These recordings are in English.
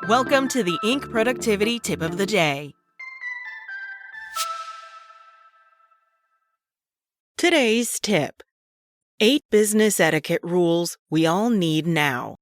Welcome to the Inc. Productivity Tip of the Day. Today's tip: 8 business etiquette rules we all need now.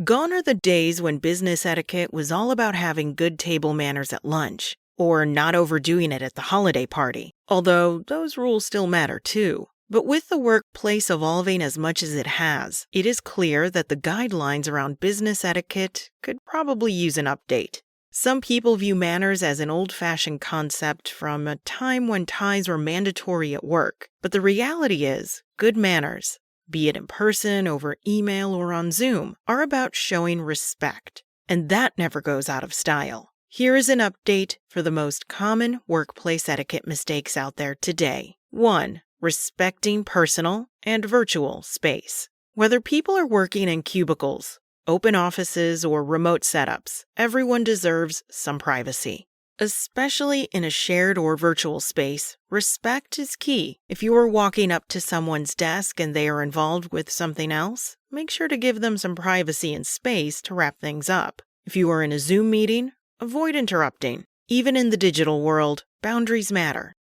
Gone are the days when business etiquette was all about having good table manners at lunch, or not overdoing it at the holiday party, although those rules still matter too. But with the workplace evolving as much as it has, it is clear that the guidelines around business etiquette could probably use an update. Some people view manners as an old-fashioned concept from a time when ties were mandatory at work. But the reality is, good manners, be it in person, over email, or on Zoom, are about showing respect. And that never goes out of style. Here is an update for the most common workplace etiquette mistakes out there today. 1. Respecting personal and virtual space. Whether people are working in cubicles, open offices, or remote setups, everyone deserves some privacy. Especially in a shared or virtual space, respect is key. If you are walking up to someone's desk and they are involved with something else, make sure to give them some privacy and space to wrap things up. If you are in a Zoom meeting, avoid interrupting. Even in the digital world, boundaries matter.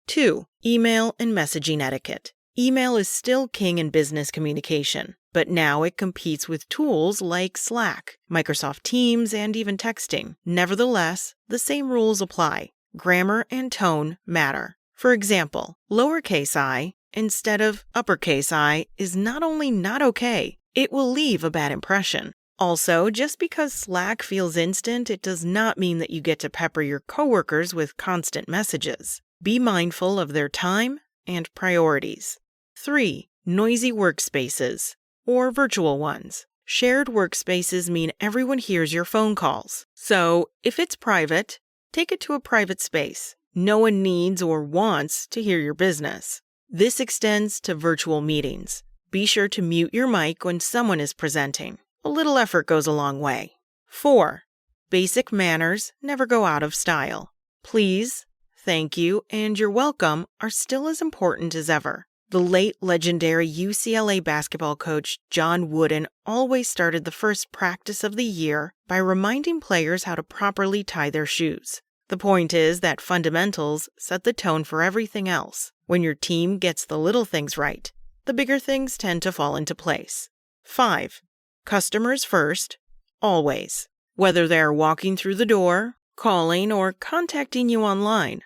2. Email and messaging etiquette. Email is still king in business communication, but now it competes with tools like Slack, Microsoft Teams, and even texting. Nevertheless, the same rules apply. Grammar and tone matter. For example, lowercase I instead of uppercase I is not only not okay, it will leave a bad impression. Also, just because Slack feels instant, it does not mean that you get to pepper your coworkers with constant messages. Be mindful of their time and priorities. 3. Noisy workspaces, or virtual ones. Shared workspaces mean everyone hears your phone calls. So, if it's private, take it to a private space. No one needs or wants to hear your business. This extends to virtual meetings. Be sure to mute your mic when someone is presenting. A little effort goes a long way. 4. Basic manners never go out of style. Please, thank you, and you're welcome are still as important as ever. The late legendary UCLA basketball coach John Wooden always started the first practice of the year by reminding players how to properly tie their shoes. The point is that fundamentals set the tone for everything else. When your team gets the little things right, the bigger things tend to fall into place. 5. Customers first, always. Whether they are walking through the door, calling, or contacting you online,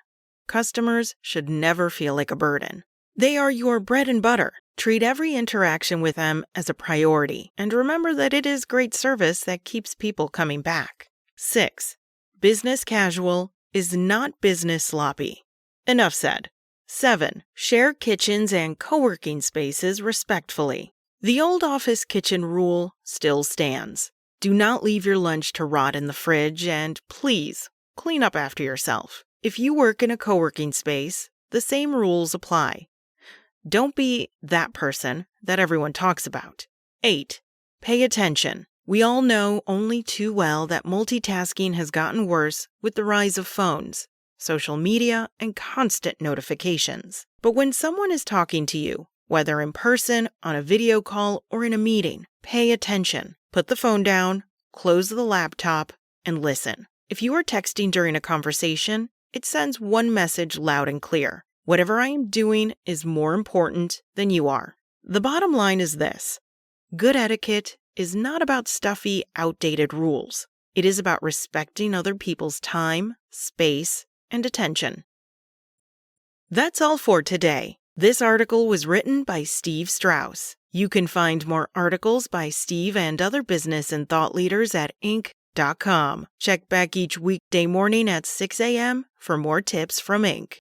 customers should never feel like a burden. They are your bread and butter. Treat every interaction with them as a priority, and remember that it is great service that keeps people coming back. 6. Business casual is not business sloppy. Enough said. 7. Share kitchens and co-working spaces respectfully. The old office kitchen rule still stands. Do not leave your lunch to rot in the fridge, and please, clean up after yourself. If you work in a co-working space, the same rules apply. Don't be that person that everyone talks about. 8. Pay attention. We all know only too well that multitasking has gotten worse with the rise of phones, social media, and constant notifications. But when someone is talking to you, whether in person, on a video call, or in a meeting, pay attention. Put the phone down, close the laptop, and listen. If you are texting during a conversation, it sends one message loud and clear. Whatever I am doing is more important than you are. The bottom line is this: good etiquette is not about stuffy, outdated rules. It is about respecting other people's time, space, and attention. That's all for today. This article was written by Steve Strauss. You can find more articles by Steve and other business and thought leaders at Inc.com. Check back each weekday morning at 6 a.m. for more tips from Inc.